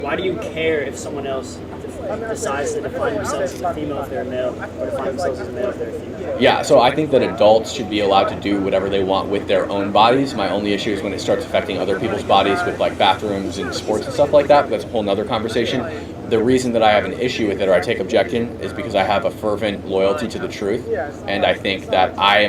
Why do you care if someone else decides to define themselves as a female if they're a male, or define themselves as a male if they're a female? Yeah, so I think that adults should be allowed to do whatever they want with their own bodies. My only issue is when it starts affecting other people's bodies with like bathrooms and sports and stuff like that. But that's a whole nother conversation. The reason that I have an issue with it or I take objection is because I have a fervent loyalty to the truth. And I think that I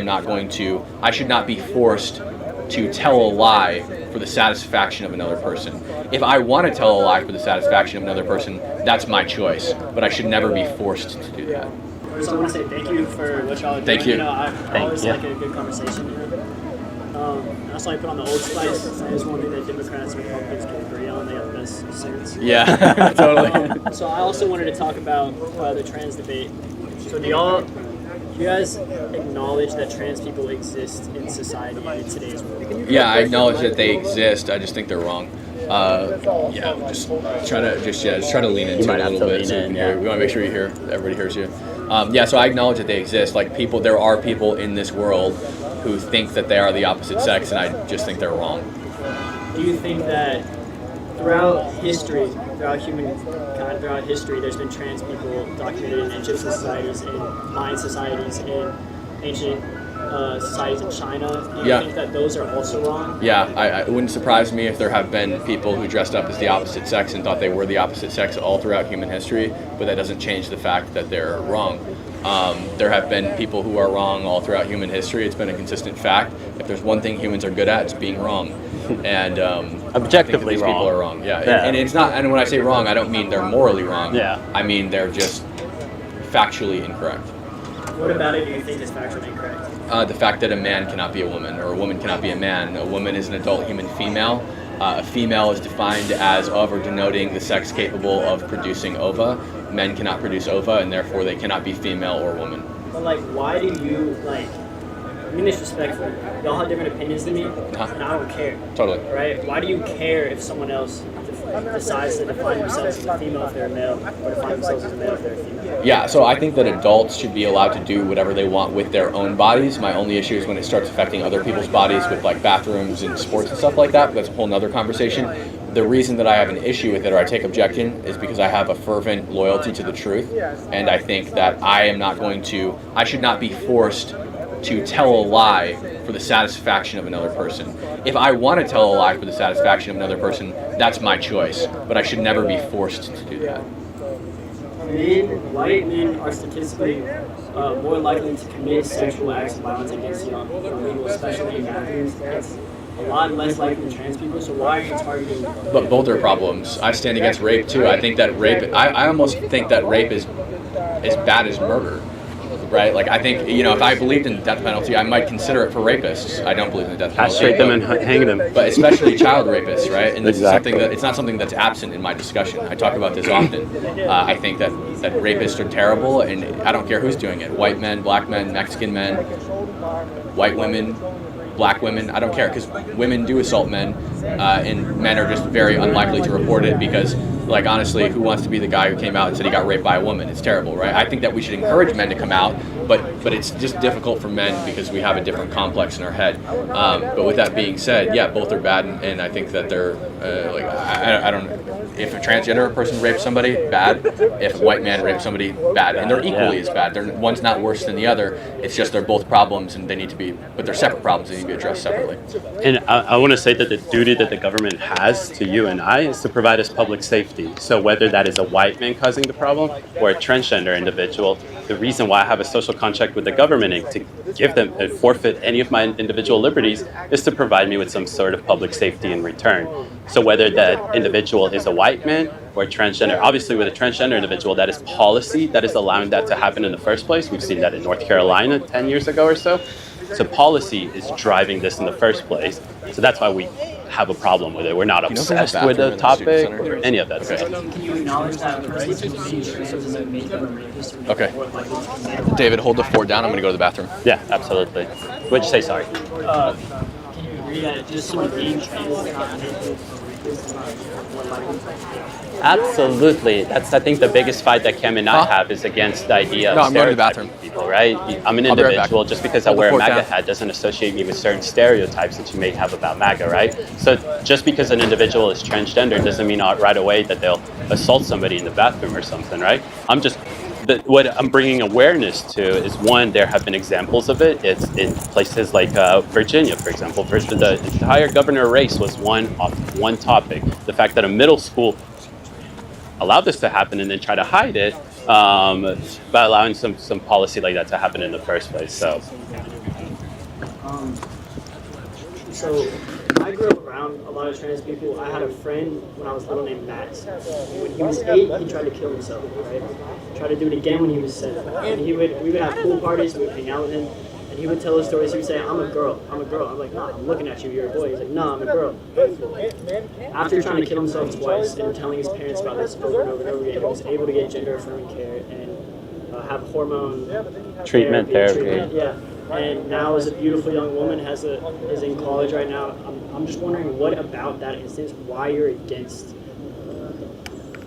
should not be forced to tell a lie for the satisfaction of another person. If I want to tell a lie for the satisfaction of another person, that's my choice. But I should never be forced to do that. First, I want to say thank you for what y'all are doing. Thank you. I always like a good conversation. I saw you put on the Old Spice. That is one thing that Democrats and Republicans can agree on. They have the best singers. Yeah, totally. So I also wanted to talk about the trans debate. So do you guys acknowledge that trans people exist in society in today's world? Yeah, I acknowledge that they exist. I just think they're wrong. Just try to lean into it a little bit. We want to make sure everybody hears you. So I acknowledge that they exist. Like there are people in this world who think that they are the opposite sex, and I just think they're wrong. Do you think that throughout history, throughout history, there's been trans people documented in Egyptian societies, in Mayan societies, in ancient societies in China? Do you think that those are also wrong? Yeah, it wouldn't surprise me if there have been people who dressed up as the opposite sex and thought they were the opposite sex all throughout human history, but that doesn't change the fact that they're wrong. There have been people who are wrong all throughout human history. It's been a consistent fact. If there's one thing humans are good at, it's being wrong. And objectively these wrong. People are wrong. Yeah. And it's not. And when I say wrong, I don't mean they're morally wrong. Yeah. I mean they're just factually incorrect. What about it do you think is factually incorrect? The fact that a man cannot be a woman or a woman cannot be a man. A woman is an adult human female. A female is defined as of or denoting the sex capable of producing ova. Men cannot produce ova, and therefore they cannot be female or woman. But why do you I mean, disrespectful. Y'all have different opinions than me, and I don't care. Totally. Right? Why do you care if someone else decides to define themselves as a female if they're a male, or define themselves as a male if they're a female? Yeah, so I think that adults should be allowed to do whatever they want with their own bodies. My only issue is when it starts affecting other people's bodies with bathrooms and sports and stuff like that. But that's a whole nother conversation. The reason that I have an issue with it or I take objection is because I have a fervent loyalty to the truth. And I think that I should not be forced to tell a lie for the satisfaction of another person. If I want to tell a lie for the satisfaction of another person, that's my choice. But I should never be forced to do that. White men are statistically more likely to commit sexual acts of violence against young people, especially in bathrooms. It's a lot less likely than trans people, so why are you targeting? But both are problems. I stand against rape too. I think that I almost think that rape is as bad as murder. Right? I think, if I believed in the death penalty, I might consider it for rapists. I don't believe in the death penalty. Castrate them and hang them. But especially child rapists, right? And Exactly. it's not something that's absent in my discussion. I talk about this often. I think that rapists are terrible, and I don't care who's doing it. White men, black men, Mexican men, white women, black women, I don't care, because women do assault men, and men are just very unlikely to report it because, honestly, who wants to be the guy who came out and said he got raped by a woman? It's terrible, right? I think that we should encourage men to come out, but it's just difficult for men because we have a different complex in our head. But with that being said, yeah, both are bad, and I think that they're, I don't know. If a transgender person rapes somebody, bad. If a white man rapes somebody, bad. And they're equally as bad. One's not worse than the other. It's just they're both problems, and but they're separate problems. They need to be addressed separately. And I want to say that the duty that the government has to you and I is to provide us public safety. So whether that is a white man causing the problem or a transgender individual, the reason why I have a social contract with the government and to give them and forfeit any of my individual liberties is to provide me with some sort of public safety in return. So whether that individual is a white man or a transgender, obviously with a transgender individual, that is policy that is allowing that to happen in the first place. We've seen that in North Carolina 10 years ago or so. So policy is driving this in the first place. So that's why we have a problem with it. We're not obsessed with the topic or any of that stuff. Can you acknowledge that doesn't make them a rapist? Okay. David, hold the fort down. I'm going to go to the bathroom. Yeah, absolutely. What'd you say, sorry? Can you agree that just someone being trans is not a rapist? Absolutely. That's, I think, the biggest fight that Cam and I have is against the idea No, of I'm going to the stereotyping people, right? I'm an I'll be right back. individual. Just because I Hold the wear a fort MAGA down. hat doesn't associate me with certain stereotypes that you may have about MAGA, right? So just because an individual is transgender doesn't mean right away that they'll assault somebody in the bathroom or something, right? What I'm bringing awareness to is, one, there have been examples of it. It's in places like Virginia, for example. The entire governor race was one topic. The fact that a middle school allowed this to happen and then try to hide it by allowing some policy like that to happen in the first place. So I grew up around a lot of trans people. I had a friend when I was little named Max. When he was 8, he tried to kill himself, right? Tried to do it again when he was 7. And we would have pool parties, we would hang out with him, and he would tell us stories. He would say, I'm a girl. I'm like, nah, I'm looking at you, you're a boy. He's like, no, I'm a girl. After trying to kill himself twice and telling his parents about this over and over and over again, he was able to get gender affirming care and have hormone Treatment. Yeah. And now is a beautiful young woman, is in college right now. I'm just wondering what about that instance, why you're against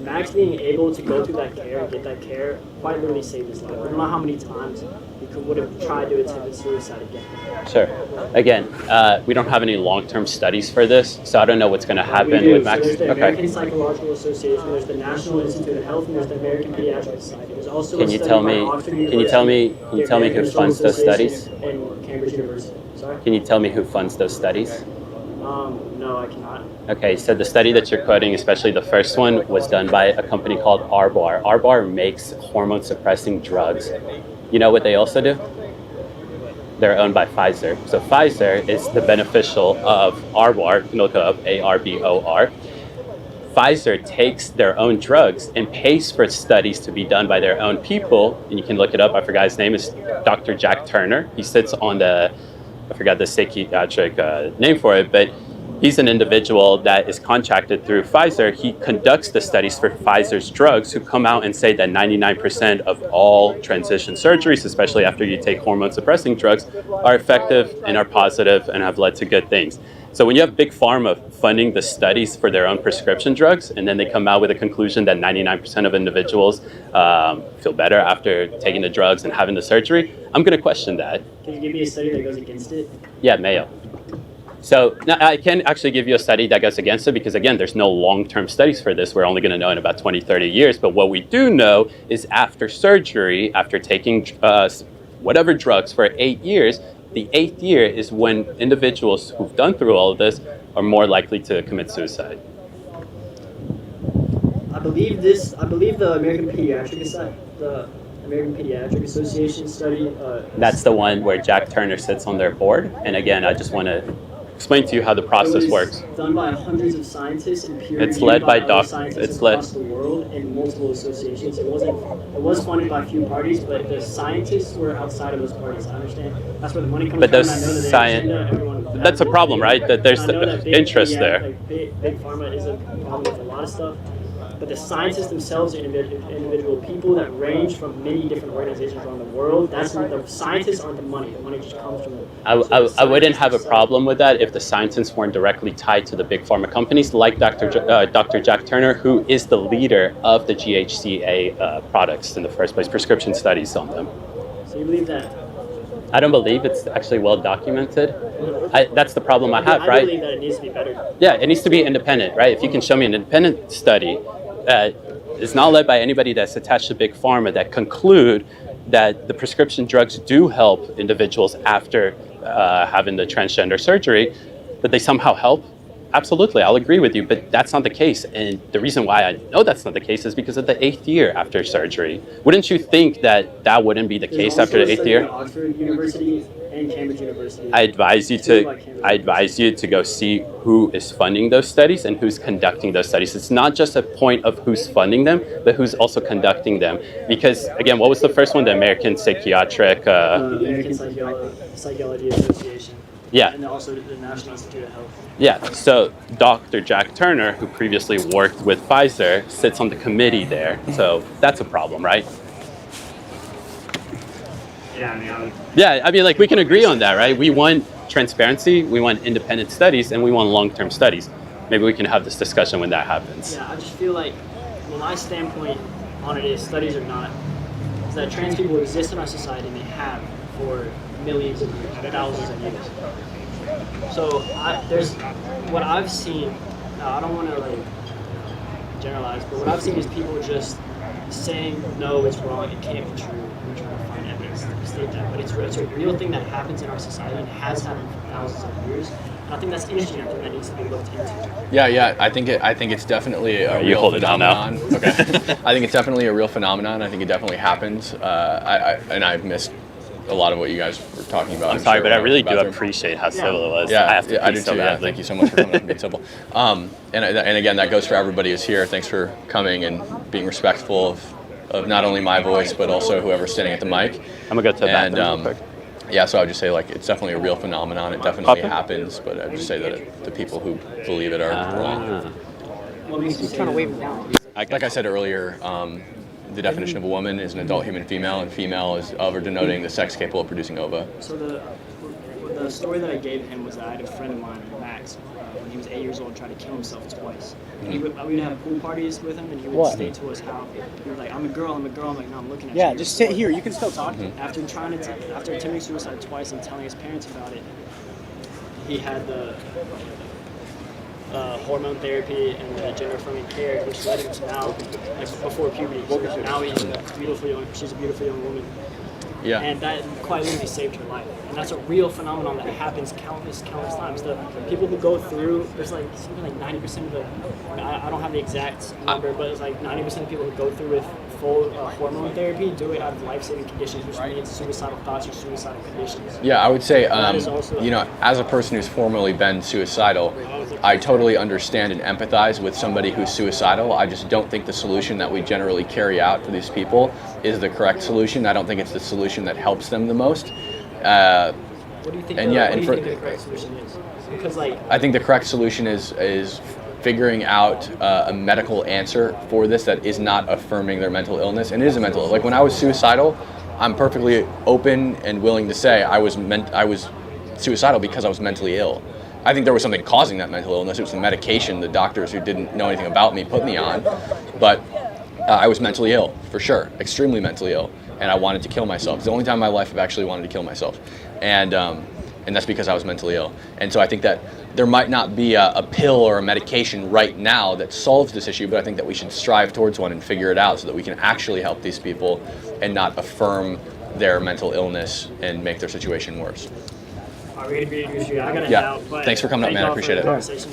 Max being able to go through that care and get that care, quite literally saved his life. I don't know how many times he would have tried to attempt suicide again. Sure. Again, we don't have any long-term studies for this, so I don't know what's going to happen with Max. So there's the American Psychological Association, there's the National Institute of Health, and there's the American Pediatric Society. There's also Can you tell me who funds those studies? And Cambridge University. Sorry? Can you tell me who funds those studies? No, I cannot. Okay, so the study that you're quoting, especially the first one, was done by a company called Arbar. Arbar makes hormone-suppressing drugs. You know what they also do? They're owned by Pfizer. So Pfizer is the beneficial of Arbor. You can look it up, Arbor. Pfizer takes their own drugs and pays for studies to be done by their own people. And you can look it up. I forgot his name. Is Dr. Jack Turner. He sits on I forgot the psychiatric name for it, but he's an individual that is contracted through Pfizer. He conducts the studies for Pfizer's drugs, who come out and say that 99% of all transition surgeries, especially after you take hormone-suppressing drugs, are effective and are positive and have led to good things. So when you have Big Pharma funding the studies for their own prescription drugs, and then they come out with a conclusion that 99% of individuals feel better after taking the drugs and having the surgery, I'm going to question that. Can you give me a study that goes against it? Yeah, Mayo. So now I can actually give you a study that goes against it because, again, there's no long-term studies for this. We're only going to know in about 20, 30 years. But what we do know is after surgery, after taking whatever drugs for 8 years, the 8th year is when individuals who've done through all of this are more likely to commit suicide. I believe the American Pediatric Association study. That's the one where Jack Turner sits on their board. And again, I just want to explain to you how the process works. Done by hundreds of scientists and peer It's led by scientists across the world and multiple associations. It was funded by a few parties, but the scientists were outside of those parties. I understand. That's where the money comes but from. Those that's a problem, right? That there's interest there. Like big pharma is a problem with a lot of stuff. But the scientists themselves are individual people that range from many different organizations around the world. The scientists aren't the money. The money just comes from them. I wouldn't have a problem with that if the scientists weren't directly tied to the big pharma companies like Dr. Jack Turner, who is the leader of the GHCA products in the first place, prescription studies on them. So you believe that? I don't believe it's actually well documented. That's the problem I have, I right? believe that it needs to be better. Yeah, it needs to be independent, right? If you can show me an independent study that is not led by anybody that's attached to big pharma that conclude that the prescription drugs do help individuals after having the transgender surgery, that they somehow help, absolutely, I'll agree with you, but that's not the case. And the reason why I know that's not the case is because of the 8th year after surgery. Wouldn't you think that wouldn't be the case after the 8th year? Oxford University and Cambridge University. I advise you to go see who is funding those studies and who's conducting those studies. It's not just a point of who's funding them, but who's also conducting them. Because, again, what was the first one? The American Psychiatric... American Psychology Association. Yeah. And also the National Institute of Health. Yeah, so Dr. Jack Turner, who previously worked with Pfizer, sits on the committee there. So that's a problem, right? Yeah, I mean, like, we can agree on that, right? We want transparency, we want independent studies, and we want long-term studies. Maybe we can have this discussion when that happens. Yeah, I just feel like my standpoint on it is, studies or not, is that trans people exist in our society and they have for millions of years, thousands of years. So there's what I've seen. Now I don't want to like generalize, but what I've seen is people just saying no, it's wrong, it can't be true. We're trying to find evidence to state that, but it's a real thing that happens in our society and has happened for thousands of years. And I think that's interesting. I think that needs to be looked into. Yeah. I think it's definitely a real hold it down now. phenomenon. Okay. I think it's definitely a real phenomenon. I think it definitely happens. I've missed a lot of what you guys were talking about. I'm sorry, but I really do bathroom. appreciate how civil it was. Yeah, I have to I pee do so too. Yeah, badly. thank you so much for coming up and being civil. And again, that goes for everybody who's here. Thanks for coming and being respectful of not only my voice but also whoever's sitting at the mic. I'm gonna go to the bathroom real quick. Yeah, so I would just say like it's definitely a real phenomenon. It definitely happens, but I would just say that the people who believe it are wrong. He's trying to wave him down. Like I said earlier, the definition of a woman is an adult human female, and female is of or denoting the sex capable of producing ova. So the story that I gave him was that I had a friend of mine, Max, when he was 8 years old, tried to kill himself twice. And we would have pool parties with him, and he would state to us how he was like, "I'm a girl." I'm like, "No, I'm looking at you." Yeah, just sit here. You can still talk. After attempting suicide twice and telling his parents about it, he had the hormone therapy and the gender affirming care, which led him to now, like before puberty. So now she's a beautiful young woman. Yeah. And that quite literally saved her life. And that's a real phenomenon that happens countless times. The people who go through, there's like something like 90% of the, I don't have the exact number, but it's like 90% of people who go through with full hormone therapy do it out of life-saving conditions, which means suicidal thoughts or suicidal conditions. Yeah, I would say, also, as a person who's formerly been suicidal, I totally understand and empathize with somebody who's suicidal. I just don't think the solution that we generally carry out for these people is the correct solution. I don't think it's the solution that helps them the most. What do you think? The correct solution is? Because I think the correct solution is figuring out a medical answer for this that is not affirming their mental illness, and it is a mental. Like when I was suicidal, I'm perfectly open and willing to say I was suicidal because I was mentally ill. I think there was something causing that mental illness. It was the medication the doctors who didn't know anything about me put me on, but I was mentally ill for sure, extremely mentally ill, and I wanted to kill myself. It's the only time in my life I've actually wanted to kill myself, and that's because I was mentally ill. And so I think that there might not be a pill or a medication right now that solves this issue, but I think that we should strive towards one and figure it out so that we can actually help these people and not affirm their mental illness and make their situation worse. I gotta Yeah. head out, but Thanks for coming up, man. I appreciate it. Conversation.